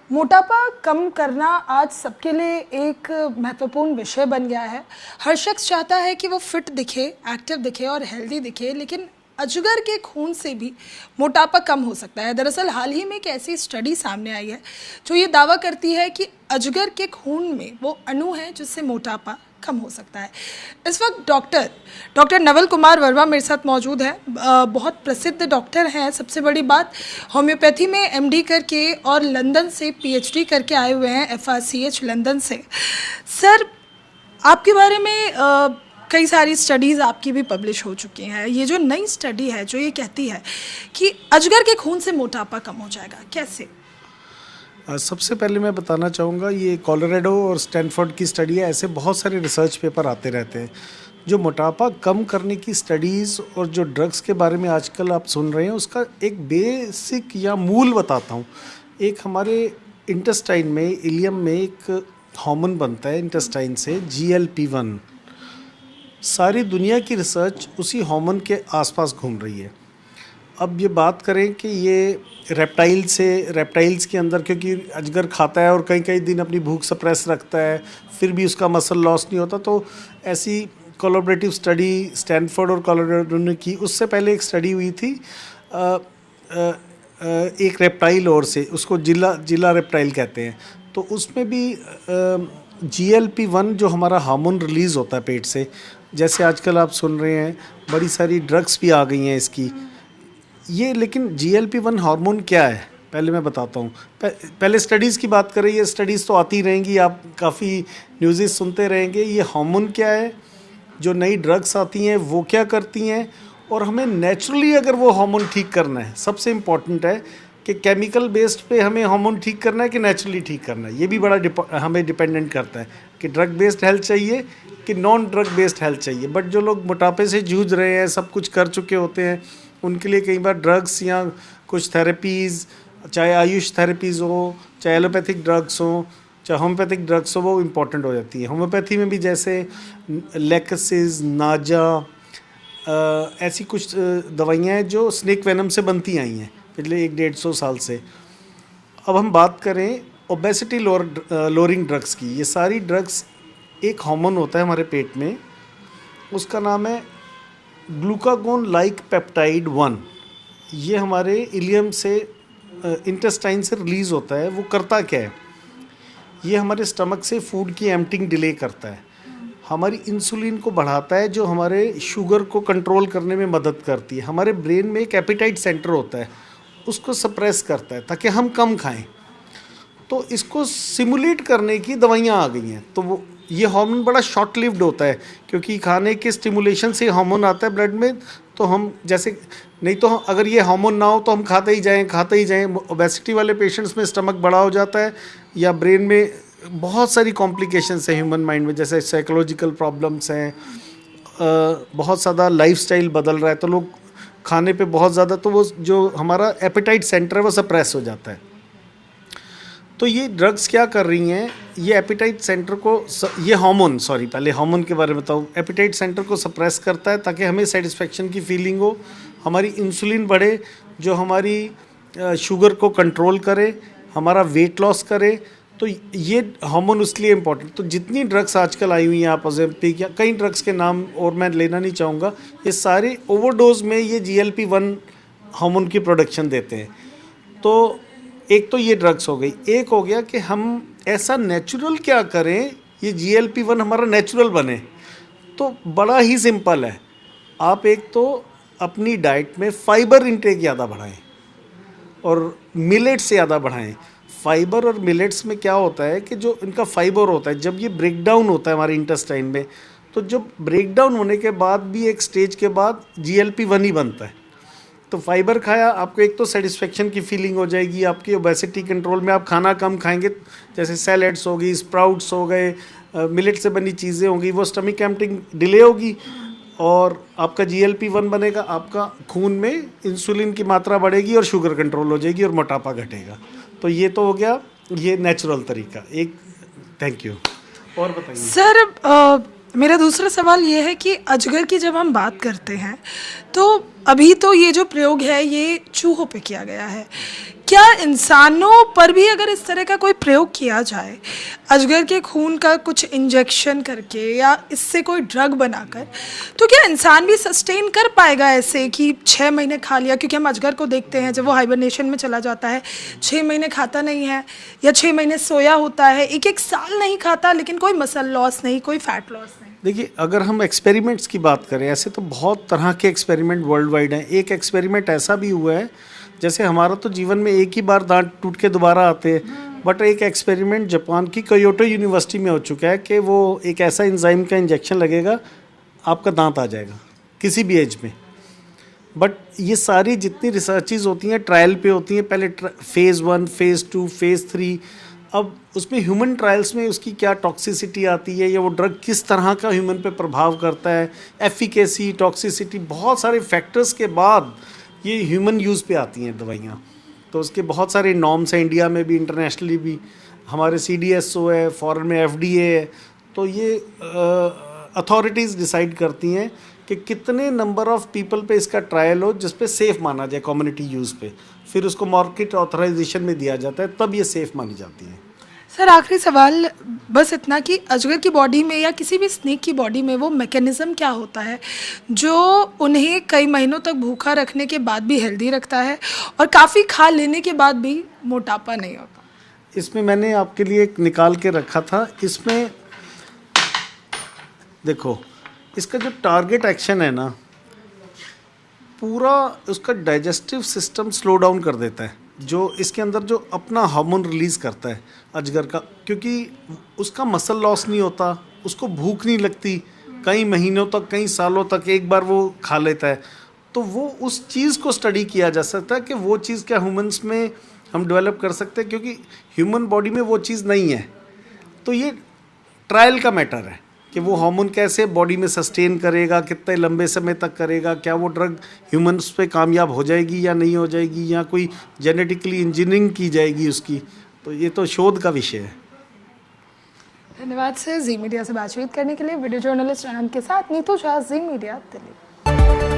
मोटापा कम करना आज सबके लिए एक महत्वपूर्ण विषय बन गया है। हर शख्स चाहता है कि वो फिट दिखे, एक्टिव दिखे और हेल्दी दिखे, लेकिन अजगर के खून से भी मोटापा कम हो सकता है। दरअसल हाल ही में एक ऐसी स्टडी सामने आई है जो ये दावा करती है कि अजगर के खून में वो अणु है जिससे मोटापा कम हो सकता है। इस वक्त डॉक्टर नवल कुमार वर्मा मेरे साथ मौजूद है। बहुत प्रसिद्ध डॉक्टर हैं। सबसे बड़ी बात, होम्योपैथी में एमडी करके और लंदन से पीएचडी करके आए हुए हैं, एफआरसीएच लंदन से। सर, आपके बारे में कई सारी स्टडीज़ आपकी भी पब्लिश हो चुकी हैं। ये जो नई स्टडी है जो ये कहती है कि अजगर के खून से मोटापा कम हो जाएगा, कैसे? सबसे पहले मैं बताना चाहूँगा, ये कोलोराडो और स्टैनफोर्ड की स्टडी है। ऐसे बहुत सारे रिसर्च पेपर आते रहते हैं जो मोटापा कम करने की स्टडीज़ और जो ड्रग्स के बारे में आजकल आप सुन रहे हैं उसका एक बेसिक या मूल बताता हूँ। एक हमारे इंटेस्टाइन में, इलियम में एक हार्मोन बनता है इंटेस्टाइन से, GLP-1। सारी दुनिया की रिसर्च उसी हार्मोन के आसपास घूम रही है। अब ये बात करें कि ये रेप्टाइल्स के अंदर, क्योंकि अजगर खाता है और कई कई दिन अपनी भूख सप्रेस रखता है, फिर भी उसका मसल लॉस नहीं होता, तो ऐसी कोलैबोरेटिव स्टडी स्टैनफोर्ड और कोलोराडो ने की। उससे पहले एक स्टडी हुई थी एक रेप्टाइल और से, उसको जिला रेप्टाइल कहते हैं। तो उसमें भी GLP-1 जो हमारा हार्मोन रिलीज़ होता है पेट से, जैसे आजकल आप सुन रहे हैं बड़ी सारी ड्रग्स भी आ गई हैं इसकी। ये लेकिन GLP-1 हार्मोन क्या है पहले मैं बताता हूँ। पहले स्टडीज़ की बात करें, ये स्टडीज़ तो आती रहेंगी, आप काफ़ी न्यूज़ेस सुनते रहेंगे। ये हार्मोन क्या है, जो नई ड्रग्स आती हैं वो क्या करती हैं, और हमें नेचुरली अगर वो हार्मोन ठीक करना है, सबसे इम्पॉर्टेंट है कि केमिकल बेस्ड पे हमें हार्मोन ठीक करना है कि नेचुरली ठीक करना है। ये भी बड़ा हमें डिपेंडेंट करता है कि ड्रग बेस्ड हेल्थ चाहिए कि नॉन ड्रग बेस्ड हेल्थ चाहिए। बट जो लोग मोटापे से जूझ रहे हैं, सब कुछ कर चुके होते हैं, उनके लिए कई बार ड्रग्स या कुछ थेरेपीज़, चाहे आयुष थेरेपीज़ हो, चाहे एलोपैथिक ड्रग्स हो, चाहे होम्योपैथिक ड्रग्स हो, वो इम्पॉर्टेंट हो जाती है। होम्योपैथी में भी जैसे लेक्सिस, नाजा, ऐसी कुछ दवाइयाँ हैं जो स्नेक वेनम से बनती आई हैं पिछले 100-150 साल से। अब हम बात करें ओबेसिटी लोअरिंग ड्रग्स की। ये सारी ड्रग्स, एक हार्मोन होता है हमारे पेट में, उसका नाम है ग्लूकागोन लाइक पेप्टाइड 1। ये हमारे इलियम से, इंटेस्टाइन से रिलीज़ होता है। वो करता क्या है, ये हमारे स्टमक से फूड की एम्प्टिंग डिले करता है, हमारी इंसुलिन को बढ़ाता है जो हमारे शुगर को कंट्रोल करने में मदद करती है। हमारे ब्रेन में एक एपेटाइट सेंटर होता है, उसको सप्रेस करता है ताकि हम कम खाएं। तो इसको सिमुलेट करने की दवाइयाँ आ गई हैं। तो वो ये हार्मोन बड़ा शॉर्ट लिव्ड होता है, क्योंकि खाने के स्टिमुलेशन से हार्मोन आता है ब्लड में। तो हम जैसे, नहीं तो अगर ये हार्मोन ना हो तो हम खाते ही जाएं। ओबेसिटी वाले पेशेंट्स में स्टमक बड़ा हो जाता है, या ब्रेन में बहुत सारी कॉम्प्लिकेशंस हैं ह्यूमन माइंड में, जैसे साइकोलॉजिकल प्रॉब्लम्स हैं, बहुत ज़्यादा लाइफस्टाइल बदल रहा है, तो लोग खाने पे बहुत ज़्यादा, तो वो जो हमारा एपेटाइट सेंटर है वो सप्रेस हो जाता है। तो ये ड्रग्स क्या कर रही हैं, ये एपेटाइट सेंटर को, ये हार्मोन, पहले हार्मोन के बारे में बताऊँ। एपेटाइट सेंटर को सप्रेस करता है ताकि हमें सेटिस्फेक्शन की फीलिंग हो, हमारी इंसुलिन बढ़े जो हमारी शुगर को कंट्रोल करे, हमारा वेट लॉस करे। तो ये हार्मोन उसके इम्पॉर्टेंट। तो जितनी ड्रग्स आजकल आई हुई हैं, आप ओज़ेम्पिक या कई ड्रग्स के नाम और मैं लेना नहीं चाहूँगा, ये सारे ओवरडोज में ये GLP-1 हार्मोन की प्रोडक्शन देते हैं। तो एक तो ये ड्रग्स हो गई, एक हो गया कि हम ऐसा नेचुरल क्या करें ये GLP-1 हमारा नेचुरल बने। तो बड़ा ही सिंपल है, आप एक तो अपनी डाइट में फाइबर इंटेक ज़्यादा बढ़ाएं और मिलेट्स से ज़्यादा बढ़ाएं। फाइबर और मिलेट्स में क्या होता है कि जो इनका फाइबर होता है, जब ये ब्रेक डाउन होता है हमारे इंटेस्टाइन में, तो जब ब्रेक डाउन होने के बाद भी एक स्टेज के बाद GLP-1 ही बनता है। तो फाइबर खाया, आपको एक तो सेटिस्फेक्शन की फीलिंग हो जाएगी, आपकी ओबेसिटी कंट्रोल में, आप खाना कम खाएंगे, जैसे सैलेड्स हो गई, स्प्राउट्स हो गए, मिलेट से बनी चीज़ें होंगी, वो स्टमक एम्प्टिंग डिले होगी और आपका GLP-1 बनेगा, आपका खून में इंसुलिन की मात्रा बढ़ेगी और शुगर कंट्रोल हो जाएगी और मोटापा घटेगा। तो ये तो हो गया ये नेचुरल तरीका एक। Thank you. और बताइए सर, मेरा दूसरा सवाल ये है कि अजगर की जब हम बात करते हैं तो अभी तो ये जो प्रयोग है ये चूहों पे किया गया है। क्या इंसानों पर भी अगर इस तरह का कोई प्रयोग किया जाए, अजगर के खून का कुछ इंजेक्शन करके या इससे कोई ड्रग बनाकर, तो क्या इंसान भी सस्टेन कर पाएगा ऐसे कि 6 महीने खा लिया? क्योंकि हम अजगर को देखते हैं जब वो हाइबरनेशन में चला जाता है, 6 महीने खाता नहीं है या 6 महीने सोया होता है, एक साल नहीं खाता, लेकिन कोई मसल लॉस नहीं, कोई फैट लॉस नहीं। देखिए, अगर हम एक्सपेरिमेंट्स की बात करें, ऐसे तो बहुत तरह के एक्सपेरिमेंट वर्ल्ड वाइड हैं। एक एक्सपेरिमेंट ऐसा भी हुआ है, जैसे हमारा तो जीवन में एक ही बार दांत टूट के दोबारा आते हैं, बट एक एक्सपेरिमेंट जापान की क्योटो यूनिवर्सिटी में हो चुका है कि वो एक ऐसा एंजाइम का इंजेक्शन लगेगा, आपका दांत आ जाएगा किसी भी एज में। बट ये सारी जितनी रिसर्चेज होती हैं ट्रायल पे होती हैं, पहले फेज़ 1, फेज़ 2, फेज़ 3। अब उसमें ह्यूमन ट्रायल्स में उसकी क्या टॉक्सिसिटी आती है या वो ड्रग किस तरह का ह्यूमन पे प्रभाव करता है, एफिकेसी, टॉक्सिसिटी, बहुत सारे फैक्टर्स के बाद ये ह्यूमन यूज़ पे आती हैं दवाइयाँ। तो उसके बहुत सारे नॉर्म्स हैं, इंडिया में भी, इंटरनेशनली भी। हमारे CDSO है, फॉरेन में FDA है। तो ये अथॉरिटीज़ डिसाइड करती हैं कि कितने नंबर ऑफ़ पीपल पे इसका ट्रायल हो जिस पे सेफ़ माना जाए कम्युनिटी यूज़ पे, फिर उसको मार्केट ऑथराइजेशन में दिया जाता है, तब ये सेफ़ मानी जाती है। सर आखिरी सवाल बस इतना कि अजगर की बॉडी में या किसी भी स्नेक की बॉडी में वो मैकेनिज़्म क्या होता है जो उन्हें कई महीनों तक भूखा रखने के बाद भी हेल्दी रखता है और काफ़ी खा लेने के बाद भी मोटापा नहीं होता? इसमें मैंने आपके लिए एक निकाल के रखा था। इसमें देखो, इसका जो टारगेट एक्शन है ना, पूरा उसका डाइजेस्टिव सिस्टम स्लो डाउन कर देता है, जो इसके अंदर जो अपना हार्मोन रिलीज़ करता है अजगर का, क्योंकि उसका मसल लॉस नहीं होता, उसको भूख नहीं लगती कई महीनों तक, कई सालों तक, एक बार वो खा लेता है। तो वो उस चीज़ को स्टडी किया जा सकता है कि वो चीज़ क्या ह्यूमंस में हम डेवलप कर सकते हैं, क्योंकि ह्यूमन बॉडी में वो चीज़ नहीं है। तो ये ट्रायल का मैटर है कि वो हार्मोन कैसे बॉडी में सस्टेन करेगा, कितने लंबे समय तक करेगा, क्या वो ड्रग ह्यूमंस पे कामयाब हो जाएगी या नहीं हो जाएगी, या कोई जेनेटिकली इंजीनियरिंग की जाएगी उसकी। तो ये तो शोध का विषय है। धन्यवाद सर, जी मीडिया से बातचीत करने के लिए। वीडियो जर्नलिस्ट आनंद के साथ नीतू झा, जी मीडिया, दिल्ली।